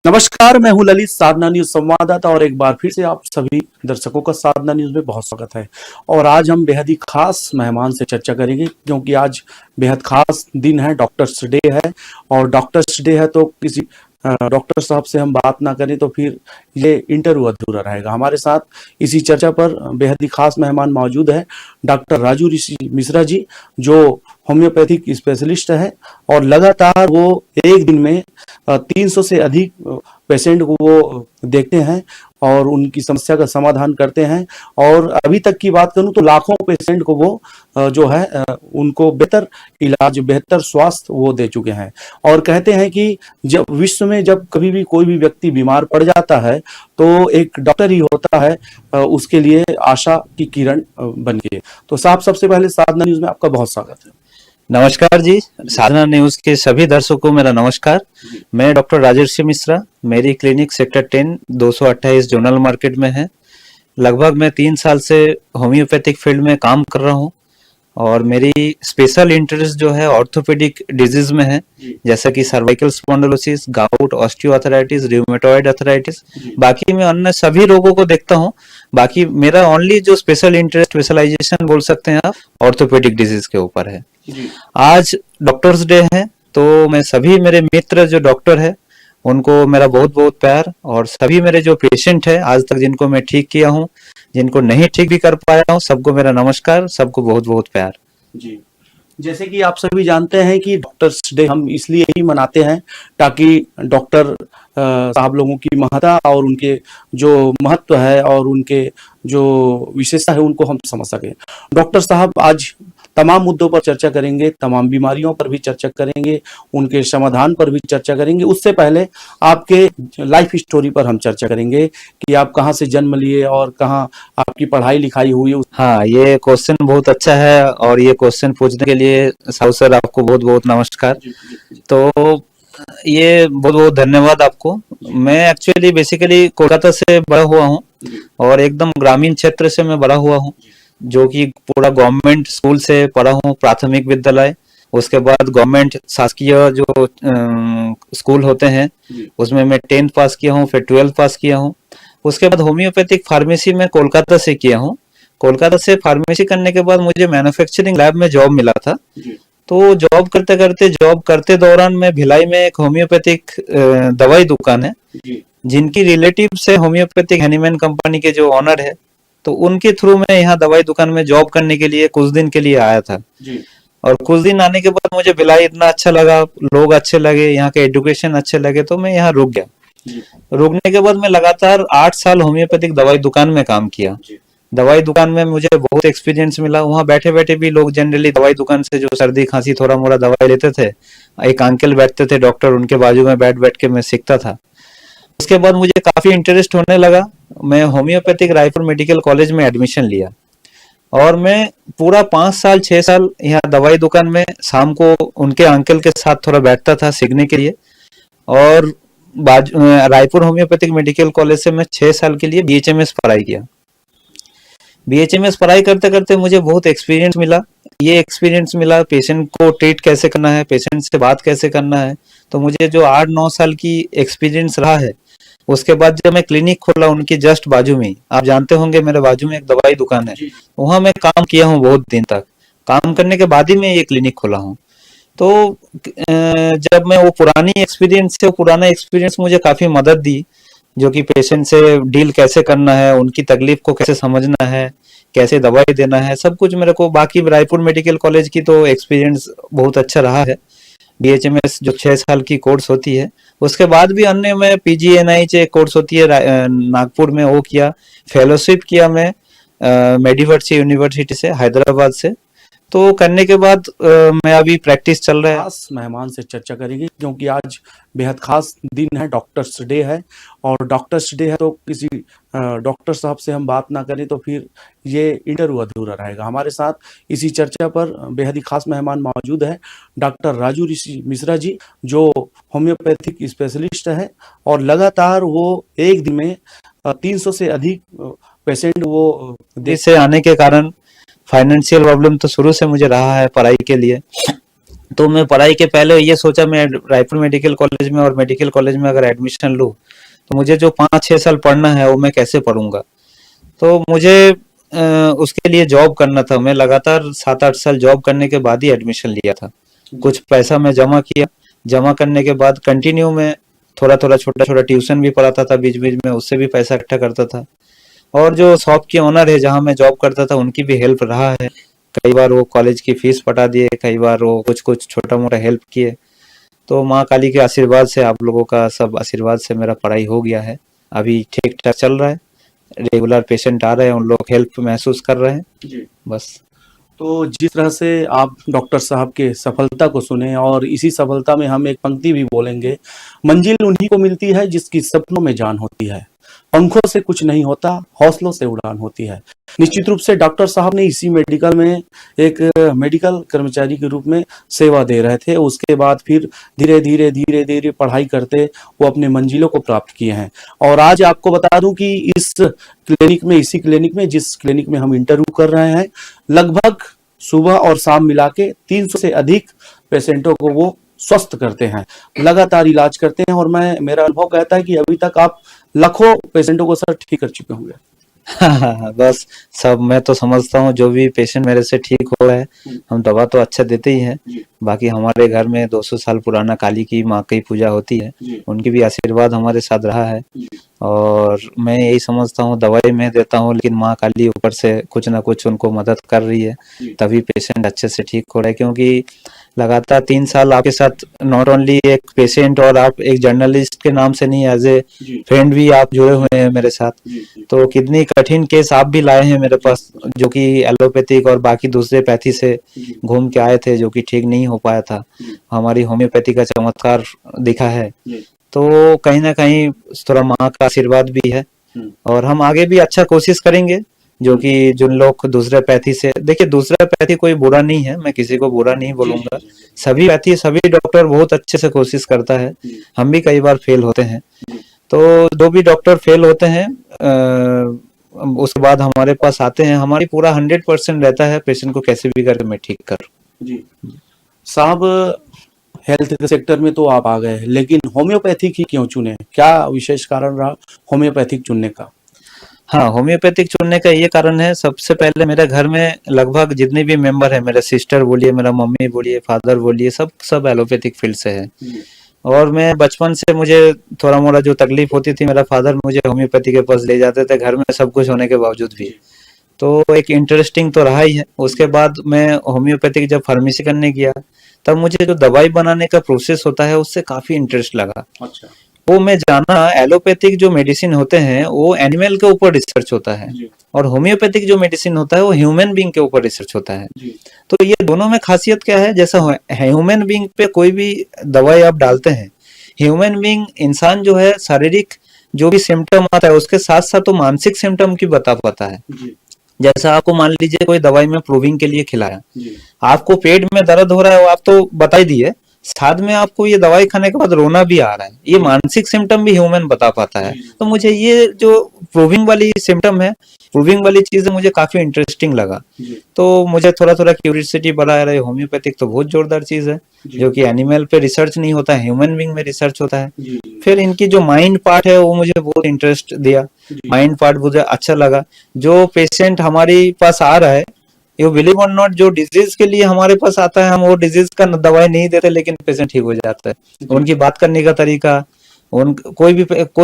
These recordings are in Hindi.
नमस्कार, मैं हूं ललित, साधना न्यूज संवाददाता और एक बार फिर से आप सभी दर्शकों का साधना न्यूज में बहुत स्वागत है। और आज हम बेहद ही खास मेहमान से चर्चा करेंगे क्योंकि आज बेहद खास दिन है, डॉक्टर्स डे है। और डॉक्टर्स डे है तो किसी डॉक्टर साहब से हम बात ना करें तो फिर ये इंटरव्यू अधूरा रहेगा। हमारे साथ इसी चर्चा पर बेहद ही खास मेहमान मौजूद है, डॉक्टर राजू ऋषि मिश्रा जी, जो होम्योपैथिक स्पेशलिस्ट है और लगातार वो एक दिन में 300 से अधिक पेशेंट को वो देखते हैं और उनकी समस्या का समाधान करते हैं। और अभी तक की बात करूं तो लाखों पेशेंट को वो जो है उनको बेहतर इलाज, बेहतर स्वास्थ्य वो दे चुके हैं। और कहते हैं कि जब विश्व में जब कभी भी कोई भी व्यक्ति बीमार पड़ जाता है तो एक डॉक्टर ही होता है उसके लिए आशा की किरण बन के। तो साहब, सबसे पहले साधना न्यूज में आपका बहुत स्वागत है। नमस्कार जी, साधना न्यूज के सभी दर्शकों को मेरा नमस्कार। मैं डॉक्टर राजर्षि मिश्रा, मेरी क्लिनिक सेक्टर 10 228 जोनल मार्केट में है। लगभग मैं 3 साल से होम्योपैथिक फील्ड में काम कर रहा हूँ और मेरी स्पेशल इंटरेस्ट जो है ऑर्थोपेडिक डिजीज में है, जैसा कि cervical spondylosis, gout, osteoarthritis, rheumatoid arthritis. बाकी मैं अन्य सभी रोगों को देखता हूँ। बाकी मेरा ओनली जो स्पेशल इंटरेस्ट, स्पेशलाइजेशन बोल सकते हैं आप, ऑर्थोपेडिक डिजीज के ऊपर है। आज डॉक्टर्स डे है तो मैं सभी मेरे मित्र जो डॉक्टर है उनको मेरा बहुत बहुत प्यार, और सभी मेरे जो पेशेंट है आज तक जिनको मैं ठीक किया हूँ, जिनको नहीं ठीक भी कर पाया हूँ, सबको मेरा नमस्कार, सबको बहुत बहुत प्यार जी। जैसे कि आप सभी जानते हैं कि डॉक्टर्स डे हम इसलिए ही मनाते हैं ताकि डॉक्टर साहब लोगों की महत्ता और उनके जो महत्व है और उनके जो विशेषता है उनको हम समझ सकें। डॉक्टर साहब आज तमाम मुद्दों पर चर्चा करेंगे, तमाम बीमारियों पर भी चर्चा करेंगे, उनके समाधान पर भी चर्चा करेंगे। उससे पहले आपके लाइफ स्टोरी पर हम चर्चा करेंगे कि आप कहाँ से जन्म लिए और कहाँ आपकी पढ़ाई लिखाई हुई। हाँ, ये क्वेश्चन बहुत अच्छा है और ये क्वेश्चन पूछने के लिए साहु सर आपको बहुत बहुत नमस्कार। तो ये बहुत बहुत धन्यवाद आपको। मैं एक्चुअली बेसिकली कोलकाता से बड़ा हुआ हूँ और एकदम ग्रामीण क्षेत्र से मैं बड़ा हुआ हूँ, जो कि पूरा गवर्नमेंट स्कूल से पढ़ा हूँ, प्राथमिक विद्यालय। उसके बाद गवर्नमेंट शासकीय जो स्कूल होते हैं उसमें मैं 10th पास किया हूँ, फिर 12th पास किया हूँ। उसके बाद होम्योपैथिक फार्मेसी में कोलकाता से किया हूँ। कोलकाता से फार्मेसी करने के बाद मुझे मैन्युफैक्चरिंग लैब में जॉब मिला था। तो जॉब करते दौरान मैं भिलाई में एक होम्योपैथिक दवाई दुकान है, जिनकी रिलेटिव से होम्योपैथिक हैनीमैन कंपनी के जो ऑनर है, तो उनके थ्रू मैं यहाँ दवाई दुकान में जॉब करने के लिए कुछ दिन के लिए आया था। और कुछ दिन आने के बाद मुझे भिलाई इतना अच्छा लगा, लोग अच्छे लगे, यहाँ के एजुकेशन अच्छे लगे, तो मैं यहाँ रुक गया। रुकने के बाद मैं लगातार 8 साल होम्योपैथिक दवाई दुकान में काम किया। दवाई दुकान में मुझे बहुत एक्सपीरियंस मिला। वहाँ बैठे बैठे भी लोग जनरली दवाई दुकान से जो सर्दी खांसी थोड़ा मोड़ा दवाई लेते थे, एक अंकल बैठते थे डॉक्टर, उनके बाजू में बैठ बैठ के मैं सीखता था। उसके बाद मुझे काफी इंटरेस्ट होने लगा। मैं होम्योपैथिक रायपुर मेडिकल कॉलेज में एडमिशन लिया और मैं पूरा 5 साल 6 साल यहाँ दवाई दुकान में शाम को उनके अंकल के साथ थोड़ा बैठता था सीखने के लिए। और रायपुर होम्योपैथिक मेडिकल कॉलेज से मैं 6 साल के लिए BHMS पढ़ाई किया। BHMS पढ़ाई करते करते मुझे बहुत एक्सपीरियंस मिला। ये एक्सपीरियंस मिला पेशेंट को ट्रीट कैसे करना है, पेशेंट से बात कैसे करना है। तो मुझे जो 8-9 साल की एक्सपीरियंस रहा है, उसके बाद जब मैं क्लिनिक खोला उनके जस्ट बाजू में, आप जानते होंगे मेरे बाजू में एक दवाई दुकान है, वहां मैं काम किया हूँ बहुत दिन तक। काम करने के बाद ही मैं ये क्लिनिक खोला हूँ। तो जब मैं वो पुराना एक्सपीरियंस मुझे काफी मदद दी, जो कि पेशेंट से डील कैसे करना है, उनकी तकलीफ को कैसे समझना है, कैसे दवाई देना है, सब कुछ मेरे को। बाकी रायपुर मेडिकल कॉलेज की तो एक्सपीरियंस बहुत अच्छा रहा है। BHMS जो 6 साल की कोर्स होती है, उसके बाद भी अन्य में PGNIH कोर्स होती है नागपुर में, वो किया। फेलोशिप किया मैं मेडिवर्सी यूनिवर्सिटी से, हैदराबाद से। तो करने के बाद मैं अभी प्रैक्टिस चल रहा है। खास मेहमान से चर्चा करेंगे क्योंकि आज बेहद खास दिन है, डॉक्टर्स डे है। और डॉक्टर्स डे है तो किसी डॉक्टर साहब से हम बात ना करें तो फिर ये इंटरव्यू अधूरा रहेगा। हमारे साथ इसी चर्चा पर बेहद ही खास मेहमान मौजूद है, डॉक्टर राजू ऋषि मिश्रा जी, जो होम्योपैथिक स्पेशलिस्ट है और लगातार वो एक दिन में 300 से अधिक पेशेंट वो से आने के कारण फाइनेंशियल प्रॉब्लम तो शुरू से मुझे रहा है पढ़ाई के लिए। तो मैं पढ़ाई के पहले ये सोचा मैं रायपुर मेडिकल कॉलेज में और मेडिकल कॉलेज में अगर एडमिशन लूँ तो मुझे जो 5-6 साल पढ़ना है वो मैं कैसे पढ़ूंगा। तो मुझे उसके लिए जॉब करना था। मैं लगातार 7-8 साल जॉब करने के बाद ही एडमिशन लिया था। कुछ पैसा मैं जमा किया, जमा करने के बाद कंटिन्यू में थोड़ा थोड़ा छोटा छोटा ट्यूशन भी पढ़ाता था बीच बीच में, उससे भी पैसा इकट्ठा करता था। और जो शॉप के ओनर है जहाँ मैं जॉब करता था उनकी भी हेल्प रहा है। कई बार वो कॉलेज की फीस पटा दिए, कई बार वो कुछ कुछ छोटा मोटा हेल्प किए। तो माँ काली के आशीर्वाद से, आप लोगों का सब आशीर्वाद से मेरा पढ़ाई हो गया है। अभी ठीक ठाक चल रहा है, रेगुलर पेशेंट आ रहे हैं, उन लोग हेल्प महसूस कर रहे हैं जी। बस। तो जिस तरह से आप डॉक्टर साहब के सफलता को सुने और इसी सफलता में हम एक पंक्ति भी बोलेंगे, मंजिल उन्हीं को मिलती है जिसकी सपनों में जान होती है, पंखों से कुछ नहीं होता, हौसलों से उड़ान होती है। निश्चित रूप से डॉक्टर साहब ने इसी मेडिकल में एक मेडिकल कर्मचारी के रूप में सेवा दे रहे थे। उसके बाद फिर धीरे धीरे धीरे धीरे पढ़ाई करते वो अपने मंजिलों को प्राप्त किए हैं। और आज आपको बता दूं कि इस क्लिनिक में, इसी क्लिनिक में, जिस क्लिनिक में हम इंटरव्यू कर रहे हैं, लगभग सुबह और शाम मिला के 300 से अधिक पेशेंटों को वो स्वस्थ करते हैं, लगातार इलाज करते हैं। और मेरा अनुभव कहता है कि अभी तक आप लाखों पेशेंटों को सर ठीक कर चुके होंगे। बस सब मैं तो समझता हूँ जो भी पेशेंट मेरे से ठीक हो रहा है, हम दवा तो अच्छा देते ही हैं। बाकी हमारे घर में 200 साल पुराना काली की माँ की पूजा होती है, उनकी भी आशीर्वाद हमारे साथ रहा है। और मैं यही समझता हूँ दवाई मैं देता हूँ लेकिन माँ काली ऊपर से कुछ ना कुछ उनको मदद कर रही है, तभी पेशेंट अच्छे से ठीक हो रहा है। क्योंकि लगातार 3 साल आपके साथ नॉट ओनली एक पेशेंट और आप एक जर्नलिस्ट के नाम से नहीं, एज ए फ्रेंड भी आप जुड़े हुए हैं मेरे साथ। तो कितनी कठिन केस आप भी लाए हैं मेरे पास, जो कि एलोपैथिक और बाकी दूसरे पैथी से घूम के आए थे, जो कि ठीक नहीं हो पाया था। हमारी होम्योपैथी का चमत्कार दिखा है। तो कहीं ना कहीं थोड़ा माँ का आशीर्वाद भी है और हम आगे भी अच्छा कोशिश करेंगे। जो कि जिन लोग दूसरे पैथी से, देखिए दूसरा पैथी कोई बुरा नहीं है, मैं किसी को बुरा नहीं बोलूंगा। सभी पैथी, सभी डॉक्टर बहुत अच्छे से कोशिश करता है, हम भी कई बार फेल होते हैं। तो जो भी डॉक्टर फेल होते हैं उसके बाद हमारे पास आते हैं, हमारी पूरा 100% रहता है पेशेंट को कैसे भी करके मैं ठीक करूं। जी साहब, हेल्थ के सेक्टर में तो आप आ गए, लेकिन होम्योपैथिक ही क्यों चुने? क्या विशेष कारण रहा होम्योपैथिक चुनने का? हाँ, होम्योपैथिक चुनने का ये कारण है, सबसे पहले मेरे घर में लगभग जितने भी मेंबर है, मेरे सिस्टर बोलिए, मेरा मम्मी बोलिए, फादर बोलिए, सब एलोपैथिक फील्ड से है। और मैं बचपन से, मुझे थोड़ा मोड़ा जो तकलीफ होती थी, मेरा फादर मुझे होम्योपैथी के पास ले जाते थे, घर में सब कुछ होने के बावजूद भी। तो एक इंटरेस्टिंग तो रहा ही है। उसके बाद मैं होम्योपैथिक जब फार्मेसी करने गया, तब मुझे जो दवाई बनाने का प्रोसेस होता है उससे काफी इंटरेस्ट लगा। अच्छा। वो मैं जाना, एलोपैथिक जो मेडिसिन होते हैं वो एनिमल के ऊपर रिसर्च होता है और होम्योपैथिक जो मेडिसिन होता है वो ह्यूमन बीइंग के ऊपर रिसर्च होता है। तो ये दोनों में खासियत क्या है, जैसा ह्यूमन बीइंग पे कोई भी दवाई आप डालते हैं, ह्यूमन बीइंग इंसान जो है शारीरिक जो भी सिम्टम आता है उसके साथ साथ तो मानसिक सिम्टम की बता पाता है। जैसा आपको मान लीजिए कोई दवाई में प्रूविंग के लिए खिलाया, आपको पेट में दर्द हो रहा है वो आप तो बता ही दिए, साथ में आपको ये दवाई खाने के बाद रोना भी आ रहा है, ये मानसिक सिम्टम भी ह्यूमन बता पाता है। तो मुझे ये जो प्रूविंग वाली सिम्टम है, प्रूविंग वाली चीजें मुझे काफी इंटरेस्टिंग लगा। तो मुझे थोड़ा थोड़ा क्यूरियोसिटी बढ़ा रहा है। होम्योपैथिक तो बहुत जोरदार चीज है, जो कि एनिमल पे रिसर्च नहीं होता है, ह्यूमन बीइंग में रिसर्च होता है। फिर इनकी जो माइंड पार्ट है वो मुझे बहुत इंटरेस्ट दिया, माइंड पार्ट मुझे अच्छा लगा। जो पेशेंट हमारे पास आ रहा है, यू बिलीव और नॉट, जो डिजीज के लिए हमारे पास आता है, हम वो डिजीज का दवाई नहीं देते लेकिन पेशेंट ठीक हो जाता है। उनकी बात करने का तरीका, उन कोई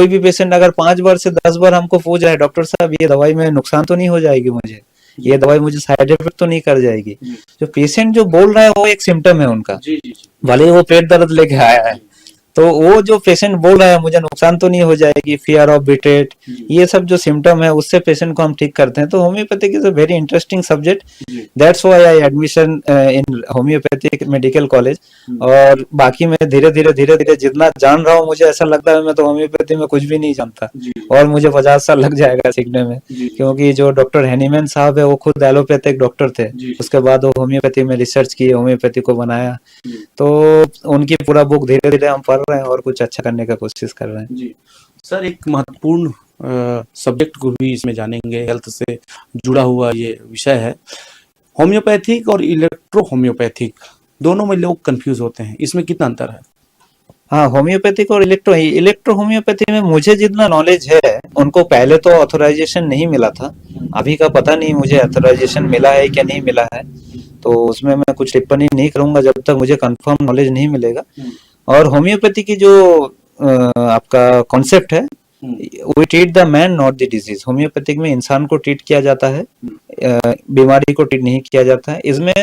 भी पेशेंट अगर 5 बार से 10 बार हमको पूछ रहा है, डॉक्टर साहब ये दवाई में नुकसान तो नहीं हो जाएगी, मुझे ये दवाई मुझे साइड इफेक्ट तो नहीं कर जाएगी? जो पेशेंट जो बोल रहा है वो एक सिम्टम है उनका, भले वो पेट दर्द लेके आया है, तो वो जो पेशेंट बोल रहा है मुझे नुकसान तो नहीं हो जाएगी, फियर ऑफ बिट्रेट, ये सब जो सिम्टम है उससे पेशेंट को हम ठीक करते हैं। तो homeopathic is a very interesting subject, that's why I admission in homeopathic medical college. और बाकी मैं धीरे धीरे जितना जान रहा हूँ, मुझे ऐसा लगता है मैं तो होम्योपैथी में कुछ भी नहीं जानता और मुझे 50 साल लग जाएगा सीखने में। क्योंकि जो डॉक्टर हैनीमैन साहब है वो खुद एलोपैथिक डॉक्टर थे, उसके बाद वो होम्योपैथी में रिसर्च किए, होम्योपैथी को बनाया। तो उनकी पूरा बुक धीरे धीरे हम पढ़ रहे हैं और कुछ अच्छा करने का कोशिश कर रहे हैं। जी सर, एक महत्वपूर्ण सब्जेक्ट को भी इसमें जानेंगे, हेल्थ से जुड़ा हुआ ये विषय है। होम्योपैथिक और इलेक्ट्रो होम्योपैथिक दोनों में लोग कंफ्यूज होते हैं, इसमें कितना अंतर है? हाँ, होम्योपैथिक और इलेक्ट्रो होम्योपैथी में मुझे जितना नॉलेज है, उनको पहले तो ऑथराइजेशन नहीं मिला था। अभी का पता नहीं मुझे ऑथराइजेशन मिला है क्या नहीं मिला है, तो उसमें मैं कुछ टिप्पणी नहीं करूंगा जब तक मुझे कंफर्म नॉलेज नहीं मिलेगा। और होम्योपैथी की जो आपका कॉन्सेप्ट है, we treat the man not the disease. Homeopathic में इंसान को ट्रीट किया जाता है, बीमारी को ट्रीट नहीं किया जाता है। इसमें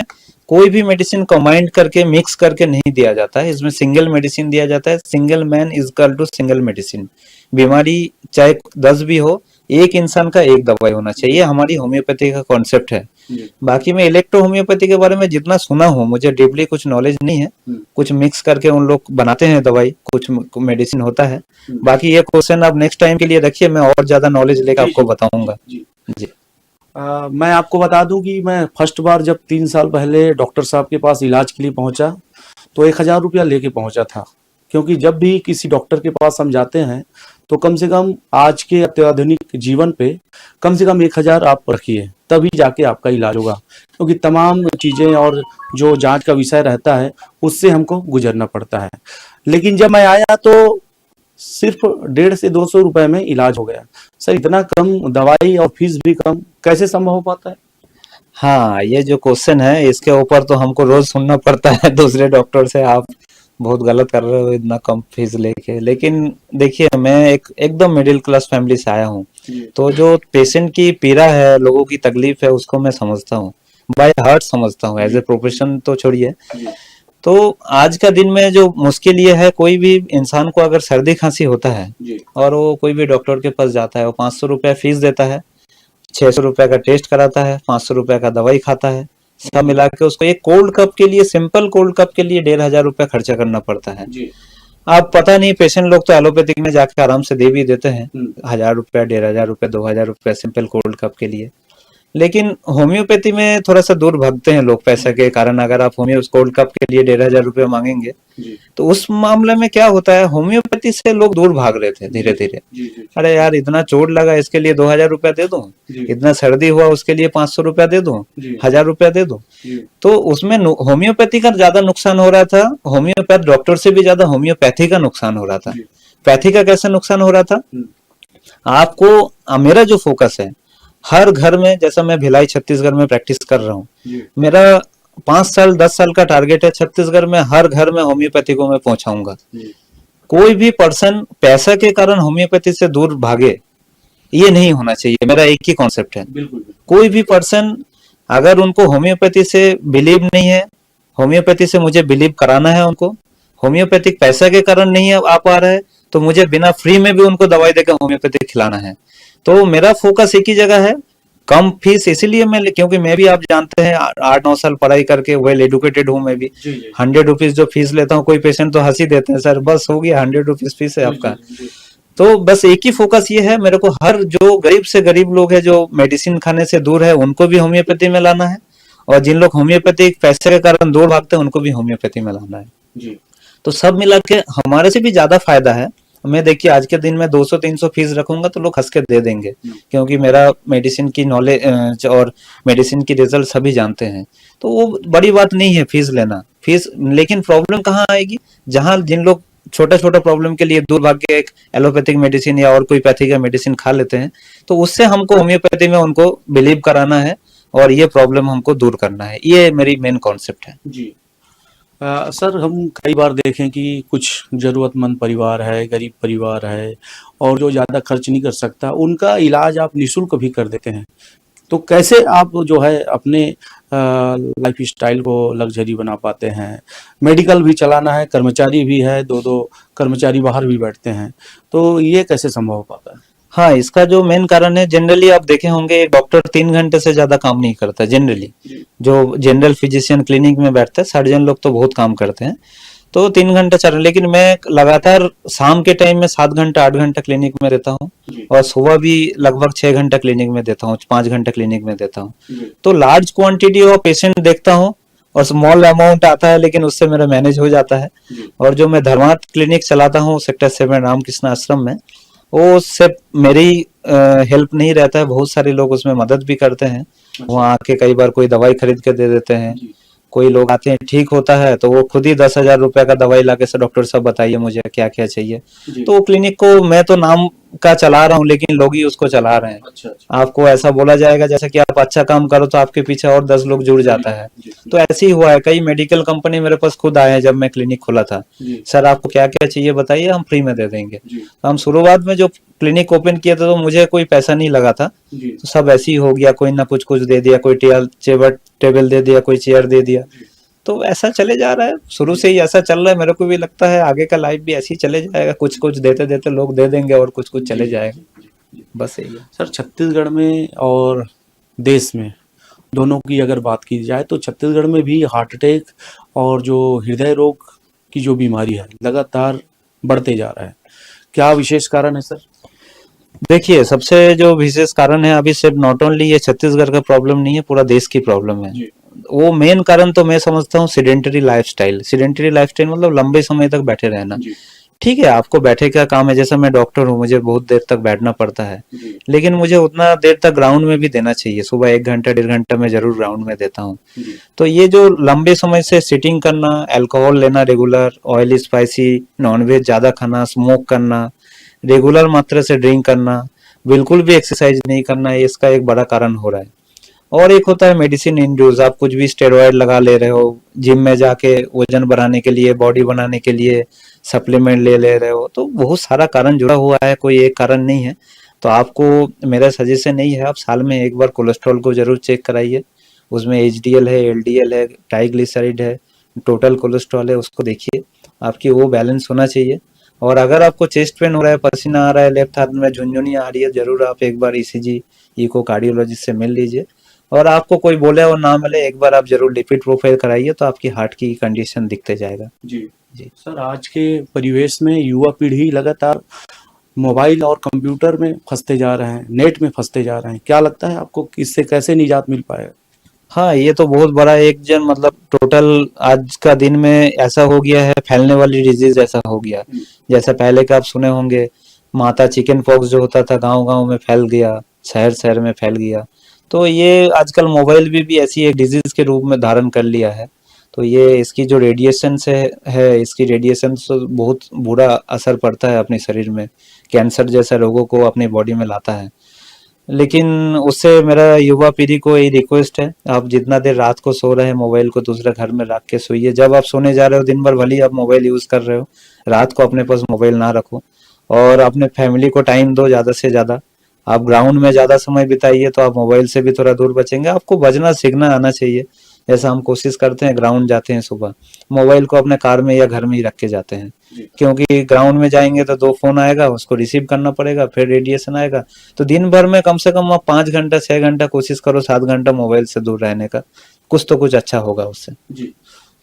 कोई भी मेडिसिन कंबाइंड करके मिक्स करके नहीं दिया जाता है, इसमें सिंगल मेडिसिन दिया जाता है। Single man is equal to single medicine. बीमारी चाहे 10 भी हो, एक इंसान का एक दवाई होना चाहिए, हमारी होम्योपैथी का कॉन्सेप्ट है। बाकी मैं इलेक्ट्रो होम्योपैथी के बारे में जितना सुना हूँ, मुझे डीपली कुछ नॉलेज नहीं है। कुछ मिक्स करके उन लोग बनाते हैं दवाई, कुछ मेडिसिन होता है। बाकी ये क्वेश्चन आप नेक्स्ट टाइम के लिए रखिए, मैं और ज्यादा नॉलेज लेकर आपको बताऊंगा। जी। मैं आपको बता दूं कि मैं फर्स्ट बार जब 3 साल पहले डॉक्टर साहब के पास इलाज के लिए पहुंचा तो 1000 रुपया लेके पहुंचा था, क्योंकि जब भी किसी डॉक्टर के पास हम जाते हैं तो कम से कम आज के अत्याधुनिक जीवन पे कम से कम 1000 आप रखिए, तभी जाके आपका इलाज होगा, क्योंकि तमाम चीजें और जो जांच का विषय रहता है उससे हमको गुजरना पड़ता है। लेकिन जब मैं आया तो सिर्फ 150 से 200 रुपए में इलाज हो गया। सर, इतना कम दवाई और फीस भी कम कैसे संभव हो पाता है? हाँ, ये जो क्वेश्चन है इसके ऊपर तो हमको रोज सुनना पड़ता है दूसरे डॉक्टर से, आप बहुत गलत कर रहे हो इतना कम फीस लेके। लेकिन देखिए, मैं एकदम मिडिल क्लास फैमिली से आया हूँ, तो जो पेशेंट की पीड़ा है, लोगों की तकलीफ है, उसको मैं समझता हूँ, बाय हार्ट समझता हूँ। एज ए प्रोफेशन तो छोड़िए, तो आज का दिन में जो मुश्किल ये है, कोई भी इंसान को अगर सर्दी खांसी होता है और वो कोई भी डॉक्टर के पास जाता है, वो 500 रुपया फीस देता है, 600 रुपया का टेस्ट कराता है, 500 रुपया का दवाई खाता है, सब मिला के उसको एक कोल्ड कप के लिए, सिंपल कोल्ड कप के लिए 1500 रुपया खर्चा करना पड़ता है। आप पता नहीं, पेशेंट लोग तो एलोपैथिक में जाके आराम से दे भी देते हैं 1000 रुपया, 1500 रुपया, 2000 रुपया सिंपल कोल्ड कप के लिए। लेकिन होम्योपैथी में थोड़ा सा दूर भागते हैं लोग पैसे के कारण। अगर आप होम्यो कोल्ड कप के लिए 1500 रुपया मांगेंगे तो उस मामले में क्या होता है, होम्योपैथी से लोग दूर भाग रहे थे धीरे धीरे। अरे यार, इतना चोट लगा इसके लिए 2000 रुपया दे दूं, इतना सर्दी हुआ उसके लिए 500 रुपया दे दूं, 1000 रुपया दे दूं। तो उसमें होम्योपैथी का ज्यादा नुकसान हो रहा था, होम्योपैथ डॉक्टर से भी ज्यादा होम्योपैथी का नुकसान हो रहा था। पैथी का कैसे नुकसान हो रहा था आपको, मेरा जो फोकस है, हर घर में, जैसा मैं भिलाई छत्तीसगढ़ में प्रैक्टिस कर रहा हूँ, मेरा 5 साल 10 साल का टारगेट है, छत्तीसगढ़ में हर घर में होम्योपैथी को मैं पहुंचाऊंगा। कोई भी पर्सन पैसा के कारण होम्योपैथी से दूर भागे, ये नहीं होना चाहिए। मेरा एक ही कॉन्सेप्ट है, कोई भी पर्सन अगर उनको होम्योपैथी से बिलीव नहीं है, होम्योपैथी से मुझे बिलीव कराना है, उनको होम्योपैथिक पैसा के कारण नहीं आ पा रहा है, तो मुझे बिना फ्री में भी उनको दवाई देकर होम्योपैथिक खिलाना है। तो मेरा फोकस एक ही जगह है, कम फीस। इसीलिए मैं, क्योंकि मैं भी, आप जानते हैं, 8-9 साल पढ़ाई करके वेल एडुकेटेड हूँ मैं भी। 100 रुपीज जो फीस लेता हूँ, कोई पेशेंट तो हंसी देते हैं, सर बस हो गया 100 रुपीज फीस है आपका। तो बस एक ही फोकस ये है मेरे को, हर जो गरीब से गरीब लोग है जो मेडिसिन खाने से दूर है, उनको भी होम्योपैथी में लाना है, और जिन लोग होम्योपैथी पैसे के कारण दूर भागते हैं, उनको भी होम्योपैथी में लाना है। तो सब मिला के हमारे से भी ज्यादा फायदा है। मैं देखिए, आज के दिन में 200-300 फीस रखूंगा तो लोग हंस के दे देंगे, क्योंकि मेरा मेडिसिन की नॉलेज और मेडिसिन की रिजल्ट सभी जानते हैं। तो वो बड़ी बात नहीं है फीस लेना, फीस। लेकिन प्रॉब्लम कहाँ आएगी, जहां जिन लोग छोटा छोटा प्रॉब्लम के लिए दूर भाग के एक एलोपैथिक मेडिसिन या और कोई पैथी का मेडिसिन खा लेते हैं, तो उससे हमको होम्योपैथी में उनको बिलीव कराना है और ये प्रॉब्लम हमको दूर करना है। ये मेरी मेन कॉन्सेप्ट है जी। सर, हम कई बार देखें कि कुछ जरूरतमंद परिवार है, गरीब परिवार है, और जो ज़्यादा खर्च नहीं कर सकता, उनका इलाज आप निःशुल्क भी कर देते हैं। तो कैसे आप जो है अपने लाइफ स्टाइल को लग्जरी बना पाते हैं? मेडिकल भी चलाना है, कर्मचारी भी है, 2-2 कर्मचारी बाहर भी बैठते हैं, तो ये कैसे संभव हो पाता है? हाँ, इसका जो मेन कारण है, जनरली आप देखे होंगे, एक डॉक्टर 3 घंटे से ज्यादा काम नहीं करता जनरली। जो जनरल फिजिशियन क्लिनिक में बैठते हैं, सर्जन लोग तो बहुत काम करते हैं, तो 3 घंटा चल रहा है। लेकिन मैं लगातार शाम के टाइम में 7 घंटा 8 घंटा क्लिनिक में रहता हूँ, और सुबह भी लगभग 6 घंटा क्लिनिक में देता हूँ, 5 घंटा क्लिनिक में देता हूँ। तो लार्ज क्वांटिटी ऑफ पेशेंट देखता हूँ, और स्मॉल अमाउंट आता है, लेकिन उससे मेरा मैनेज हो जाता है। और जो मैं धर्मार्थ क्लिनिक चलाता हूँ सेक्टर 7 रामकृष्ण आश्रम में, वो सिर्फ मेरी हेल्प नहीं रहता है, बहुत सारे लोग उसमें मदद भी करते हैं। वहाँ आके कई बार कोई दवाई खरीद के दे देते हैं, कोई लोग आते हैं ठीक होता है तो वो खुद ही 10,000 रुपए का दवाई लाके से डॉक्टर साहब बताइए मुझे क्या क्या चाहिए। जी। तो वो क्लिनिक को मैं तो नाम का चला रहा हूँ लेकिन लोग ही उसको चला रहे हैं। अच्छा अच्छा। आपको ऐसा बोला जाएगा जैसे कि आप अच्छा काम करो तो आपके पीछे और 10 लोग जुड़ जाता है। जी तो ऐसे ही हुआ है, कई मेडिकल कंपनी मेरे पास खुद आए हैं जब मैं क्लिनिक खोला था। जी सर आपको क्या क्या चाहिए बताइए, हम फ्री में दे देंगे। जी हम शुरुआत में जो क्लिनिक ओपन किया था तो मुझे कोई पैसा नहीं लगा था, जी तो सब ऐसे ही हो गया, कोई ना कुछ कुछ दे दिया, कोई टेबल दे दिया, कोई चेयर दे दिया। तो ऐसा चले जा रहा है, शुरू से ही ऐसा चल रहा है। मेरे को भी लगता है आगे का लाइफ भी ऐसे ही चले जाएगा, कुछ कुछ देते देते लोग दे देंगे और कुछ कुछ चले जाएगा। जी। बस यही है। सर छत्तीसगढ़ में और देश में दोनों की अगर बात की जाए तो छत्तीसगढ़ में भी हार्ट अटैक और जो हृदय रोग की जो बीमारी है लगातार बढ़ते जा रहा है, क्या विशेष कारण है सर? देखिए, सबसे जो विशेष कारण है, अभी सिर्फ नॉट ओनली ये छत्तीसगढ़ का प्रॉब्लम नहीं है, पूरा देश की प्रॉब्लम है। जी वो मेन कारण तो मैं समझता हूँ सिडेंटरी लाइफस्टाइल। सिडेंटरी लाइफस्टाइल मतलब लंबे समय तक बैठे रहना। जी ठीक है, आपको बैठे का काम है, जैसा मैं डॉक्टर हूँ, मुझे बहुत देर तक बैठना पड़ता है, जी लेकिन मुझे उतना देर तक ग्राउंड में भी देना चाहिए। सुबह 1 घंटा 1.5 घंटा मैं जरूर ग्राउंड में देता हूँ। जी तो ये जो लंबे समय से सिटिंग करना, अल्कोहल लेना रेगुलर, ऑयली स्पाइसी नॉनवेज ज्यादा खाना, स्मोक करना, रेगुलर मात्रा से ड्रिंक करना, बिल्कुल भी एक्सरसाइज नहीं करना, ये इसका एक बड़ा कारण हो रहा है। और एक होता है मेडिसिन इंड्यूस, आप कुछ भी स्टेरॉयड लगा ले रहे हो, जिम में जाके वजन बढ़ाने के लिए, बॉडी बनाने के लिए सप्लीमेंट ले रहे हो, तो बहुत सारा कारण जुड़ा हुआ है, कोई एक कारण नहीं है। तो आपको मेरा सजेशन यही है, आप साल में एक बार कोलेस्ट्रॉल को जरूर चेक कराइए। उसमें एचडीएल है, एलडीएल है, ट्राइग्लिसराइड है, टोटल कोलेस्ट्रॉल है, उसको देखिए, आपकी वो बैलेंस होना चाहिए। और अगर आपको चेस्ट पेन हो रहा है, पसीना आ रहा है, लेफ्ट हाथ में झुनझुनियां आ रही है, जरूर आप एक बार ईसीजी इको कार्डियोलॉजिस्ट से मिल लीजिए। और आपको कोई बोले और ना मिले, एक बार आप जरूर लिपिड प्रोफाइल कराइए, तो आपकी हार्ट की कंडीशन दिखते जाएगा। जी जी। सर, आज के परिवेश में युवा पीढ़ी लगातार मोबाइल और कंप्यूटर में फंसते जा रहे हैं, नेट में फंसते जा रहे हैं, क्या लगता है आपको कि इससे कैसे निजात मिल पाएगा? हाँ, ये तो बहुत बड़ा एक जन मतलब टोटल आज का दिन में ऐसा हो गया है, फैलने वाली डिजीज ऐसा हो गया। जैसे पहले का आप सुने होंगे, माता चिकन पॉक्स जो होता था गांव गांव में फैल गया, शहर शहर में फैल गया। तो ये आजकल मोबाइल भी ऐसी एक डिजीज के रूप में धारण कर लिया है। तो ये इसकी जो रेडिएशन से है, इसकी रेडिएशन से बहुत बुरा असर पड़ता है अपने शरीर में, कैंसर जैसे रोगों को अपनी बॉडी में लाता है। लेकिन उससे मेरा युवा पीढ़ी को यही रिक्वेस्ट है, आप जितना देर रात को सो रहे हैं मोबाइल को दूसरे घर में रख के सोइए। जब आप सोने जा रहे हो, दिन भर भले ही आप मोबाइल यूज कर रहे हो, रात को अपने पास मोबाइल ना रखो। और अपने फैमिली को टाइम दो ज्यादा से ज्यादा। आप ग्राउंड में ज्यादा समय बिताइए तो आप मोबाइल से भी थोड़ा दूर बचेंगे। आपको बजना सीखना आना चाहिए, जैसा हम कोशिश करते हैं, ग्राउंड जाते हैं सुबह, मोबाइल को अपने कार में या घर में ही रख के जाते हैं। क्योंकि ग्राउंड में जाएंगे तो 2 फोन आएगा, उसको रिसीव करना पड़ेगा, फिर रेडिएशन आएगा। तो दिन भर में कम से कम आप 5 घंटा 6 घंटा कोशिश करो, 7 घंटा मोबाइल से दूर रहने का, कुछ तो कुछ अच्छा होगा उससे। जी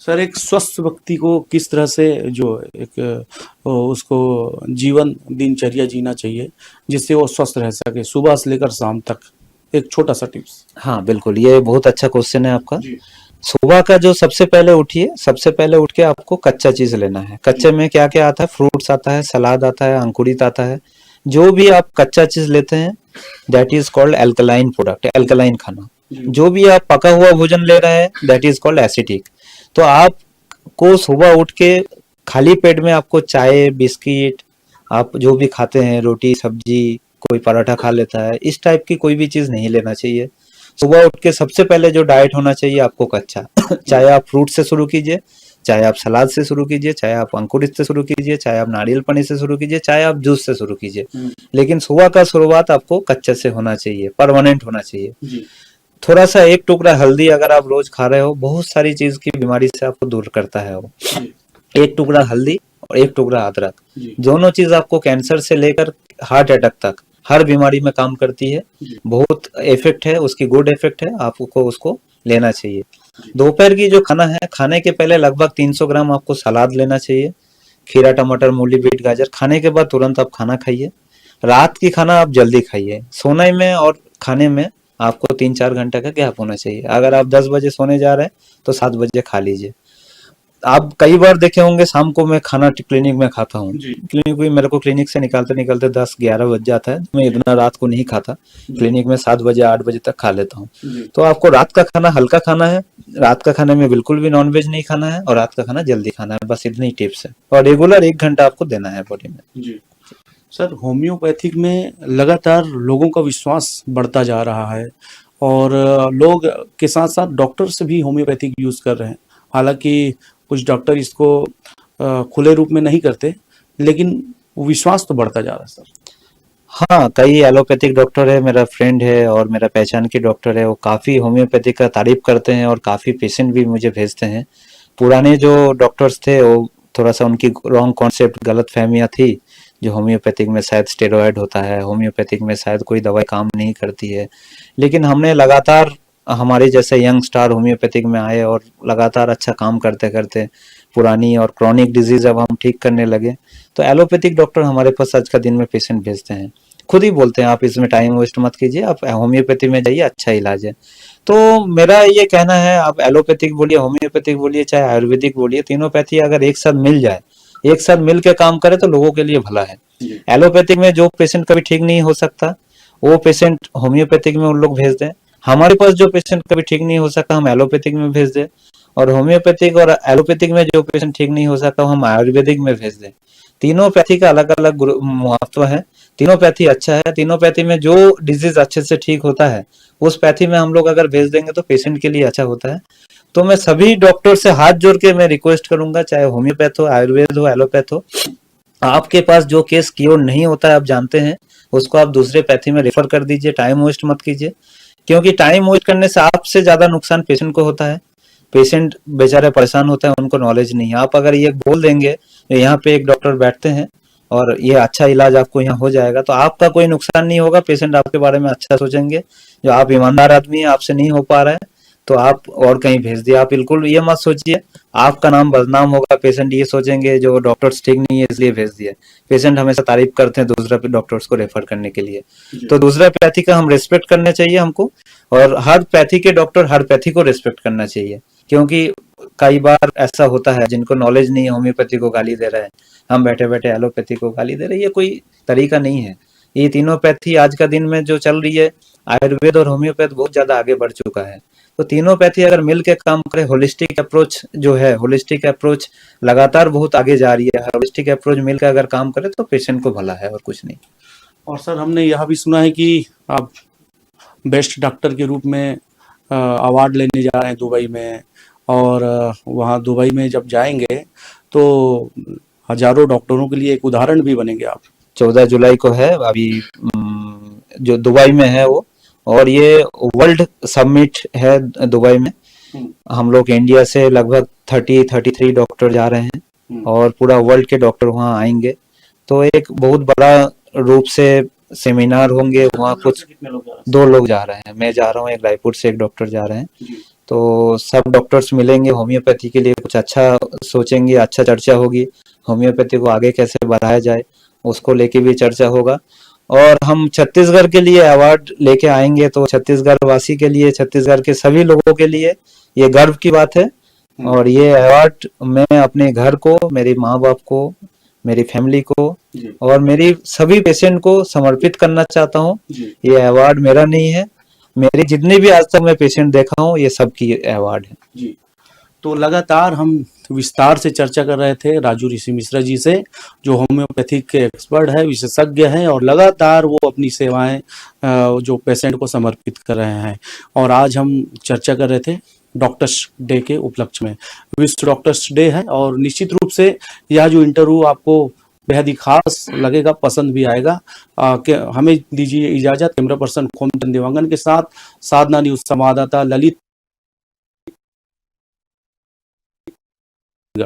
सर, एक स्वस्थ व्यक्ति को किस तरह से जो एक उसको जीवन दिनचर्या जीना चाहिए जिससे वो स्वस्थ रह सके सुबह से लेकर शाम तक, एक छोटा सा टिप्स? हाँ बिल्कुल, ये बहुत अच्छा क्वेश्चन है आपका। जी सुबह का जो सबसे पहले उठिए, सबसे पहले उठ के आपको कच्चा चीज लेना है। कच्चे में क्या क्या आता है? फ्रूट्स आता है, सलाद आता है, अंकुरित आता है। जो भी आप कच्चा चीज लेते हैं, that is called alkaline product, alkaline खाना। जो भी आप पका हुआ भोजन ले रहे हैं, दैट इज कॉल्ड एसिडिक। तो आपको सुबह उठ के खाली पेट में आपको चाय, बिस्किट, आप जो भी खाते हैं, रोटी सब्जी, कोई पराठा खा लेता है, इस टाइप की कोई भी चीज नहीं लेना चाहिए। सुबह उठ के सबसे पहले जो डाइट होना चाहिए आपको कच्चा चाहे आप फ्रूट से शुरू कीजिए, चाहे आप सलाद से शुरू कीजिए, चाहे आप अंकुरित से शुरू कीजिए, चाहे आप नारियल पानी से शुरू कीजिए, चाहे आप जूस से शुरू कीजिए। लेकिन सुबह का शुरुआत आपको कच्चे से होना चाहिए, परमानेंट होना चाहिए। जी थोड़ा सा एक टुकड़ा हल्दी अगर आप रोज खा रहे हो, बहुत सारी चीज की बीमारी से आपको दूर करता है वो। एक टुकड़ा हल्दी और एक टुकड़ा अदरक, दोनों चीज आपको कैंसर से लेकर हार्ट अटैक तक हर बीमारी में काम करती है। बहुत इफेक्ट है उसकी, गुड इफेक्ट है, आपको उसको लेना चाहिए। दोपहर की जो खाना है, खाने के पहले लगभग 300 ग्राम आपको सलाद लेना चाहिए, खीरा टमाटर मूली बीट गाजर। खाने के बाद तुरंत आप खाना खाइए। रात की खाना आप जल्दी खाइए, सोने में और खाने में आपको 3-4 घंटे का गैप होना चाहिए। अगर आप 10 बजे सोने जा रहे हैं तो 7 बजे खा लीजिए। आप कई बार देखे होंगे शाम को मैं खाना क्लिनिक में खाता हूँ। जी। क्लिनिक भी मेरे को क्लिनिक से निकालते निकालते 10-11 बज जाता है। मैं इतना रात को नहीं खाता। क्लिनिक में 7 बजे 8 बजे तक खा लेता हूँ। जी। तो आपको रात का खाना हल्का खाना है, रात का खाने में बिल्कुल भी नॉनवेज नहीं खाना है और रात का खाना जल्दी खाना है, बस इतनी टिप्स है। और रेगुलर 1 घंटा आपको देना है बॉडी में। जी। सर, होम्योपैथिक में लगातार लोगों का विश्वास बढ़ता जा रहा है और लोग के साथ-साथ डॉक्टर्स भी होम्योपैथिक यूज़ कर रहे हैं। हालाँकि कुछ डॉक्टर इसको खुले रूप में नहीं करते, लेकिन विश्वास तो बढ़ता जा रहा है सर। हाँ, कई एलोपैथिक डॉक्टर है, मेरा फ्रेंड है और मेरा पहचान के डॉक्टर है, वो काफ़ी होम्योपैथिक का तारीफ़ करते हैं और काफ़ी पेशेंट भी मुझे भेजते हैं। पुराने जो डॉक्टर्स थे वो थोड़ा-सा उनकी रॉन्ग कॉन्सेप्ट गलतफ़हमियाँ थी, जो होम्योपैथिक में शायद स्टेरॉइड होता है, होम्योपैथिक में शायद कोई दवाई काम नहीं करती है। लेकिन हमने लगातार हमारे जैसे यंग स्टार होम्योपैथिक में आए और लगातार अच्छा काम करते-करते पुरानी और क्रॉनिक डिज़ीज़ अब हम ठीक करने लगे। तो एलोपैथिक डॉक्टर हमारे पास आज का दिन में पेशेंट भेजते हैं। खुद ही बोलते हैं आप इसमें टाइम वेस्ट मत कीजिए, आप होम्योपैथी में जाइए, अच्छा इलाज है। तो मेरा ये कहना है, आप एलोपैथिक बोलिए, होम्योपैथिक बोलिए, चाहे आयुर्वेदिक बोलिए, तीनों पैथी अगर एक साथ मिल जाए, एक साथ मिल के काम करे तो लोगों के लिए भला है। जी। एलोपैथिक में जो पेशेंट कभी ठीक नहीं हो सकता, वो पेशेंट होम्योपैथिक में उन लोग भेज दें। हमारे पास जो पेशेंट कभी ठीक नहीं हो सका, हम एलोपैथिक में भेज दें। और होम्योपैथिक और एलोपैथिक में जो पेशेंट ठीक नहीं हो सका, हम आयुर्वेदिक में भेज दें। तीनों पैथी का अलग-अलग महत्व है। तीनों पैथी अच्छा है। तीनों पैथी में जो डिजीज अच्छे से ठीक होता है, उस पैथी में हम लोग अगर भेज देंगे तो पेशेंट के लिए अच्छा होता है। तो मैं सभी डॉक्टर से हाथ जोड़ के मैं रिक्वेस्ट करूंगा, चाहे होम्योपैथ हो, आयुर्वेद हो, एलोपैथ हो, आपके पास जो केस क्योर नहीं होता है, आप जानते हैं, उसको आप दूसरे पैथी में रेफर कर दीजिए। टाइम वेस्ट मत कीजिए, क्योंकि टाइम वेस्ट करने से आपसे ज्यादा नुकसान पेशेंट को होता है। पेशेंट बेचारे परेशान होते हैं, उनको नॉलेज नहीं है। आप अगर ये बोल देंगे यहाँ पे एक डॉक्टर बैठते हैं और ये अच्छा इलाज आपको यहाँ हो जाएगा, तो आपका कोई नुकसान नहीं होगा, पेशेंट आपके बारे में अच्छा सोचेंगे। जो आप ईमानदार आदमी है, आपसे नहीं हो पा रहा है तो आप और कहीं भेज दिए। आप बिल्कुल ये मत सोचिए आपका नाम बदनाम होगा, पेशेंट ये सोचेंगे जो डॉक्टर्स ठीक नहीं है इसलिए भेज दिए। पेशेंट हमेशा तारीफ करते हैं दूसरा डॉक्टर्स को रेफर करने के लिए। तो दूसरा पैथी का हम रिस्पेक्ट करना चाहिए हमको, और हर पैथी के डॉक्टर हर पैथी को रिस्पेक्ट करना चाहिए। क्योंकि कई बार ऐसा होता है जिनको नॉलेज नहीं है, होम्योपैथी को गाली दे रहे हैं, हम बैठे बैठे एलोपैथी को गाली दे रहे हैं, ये कोई तरीका नहीं है। ये तीनों पैथी आज का दिन में जो चल रही है, आयुर्वेद और होम्योपैथ बहुत ज्यादा आगे बढ़ चुका है। तो तीनों पैथी अगर मिल के काम करे, होलिस्टिक अप्रोच जो है, होलिस्टिक अप्रोच लगातार बहुत आगे जा रही है। होलिस्टिक अप्रोच मिलकर अगर काम करे तो पेशेंट को भला है और कुछ नहीं। और सर, हमने यह भी सुना है कि आप बेस्ट डॉक्टर के रूप में अवार्ड लेने जा रहे हैं दुबई में, और वहाँ दुबई में जब जाएंगे तो हजारों डॉक्टरों के लिए एक उदाहरण भी बनेंगे आप। 14 जुलाई को है अभी, जो दुबई में है वो, और ये वर्ल्ड समिट है दुबई में। हम लोग इंडिया से लगभग 33 डॉक्टर जा रहे हैं और पूरा वर्ल्ड के डॉक्टर वहाँ आएंगे। तो एक बहुत बड़ा रूप से सेमिनार होंगे वहाँ। कुछ 2 लोग जा रहे हैं, मैं जा रहा हूँ, एक रायपुर से एक डॉक्टर जा रहे हैं। तो सब डॉक्टर्स मिलेंगे, होम्योपैथी के लिए कुछ अच्छा सोचेंगे, अच्छा चर्चा होगी। होम्योपैथी को आगे कैसे बढ़ाया जाए उसको लेके भी चर्चा होगा। और हम छत्तीसगढ़ के लिए अवार्ड लेके आएंगे, तो छत्तीसगढ़ वासी के लिए, छत्तीसगढ़ के सभी लोगों के लिए ये गर्व की बात है। और ये अवार्ड मैं अपने घर को, मेरे माँ बाप को, मेरी फैमिली को और मेरी सभी पेशेंट को समर्पित करना चाहता हूँ। ये अवार्ड मेरा नहीं है, मेरे जितने भी आज तक मैं पेशेंट देखा हूँ, ये सबकी अवार्ड है जी। तो लगातार हम विस्तार से चर्चा कर रहे थे राजू ऋषि मिश्रा जी से, जो होम्योपैथिक के एक्सपर्ट है, विशेषज्ञ हैं, और लगातार वो अपनी सेवाएं जो पेशेंट को समर्पित कर रहे हैं। और आज हम चर्चा कर रहे थे डॉक्टर्स डे के उपलक्ष्य में। विश्व डॉक्टर्स डे है और निश्चित रूप से यह जो इंटरव्यू आपको बेहद ही खास लगेगा, पसंद भी आएगा। हमें दीजिए इजाजत। कैमरा पर्सन खोमचंद देवांगन के साथ साधना न्यूज संवाददाता ललित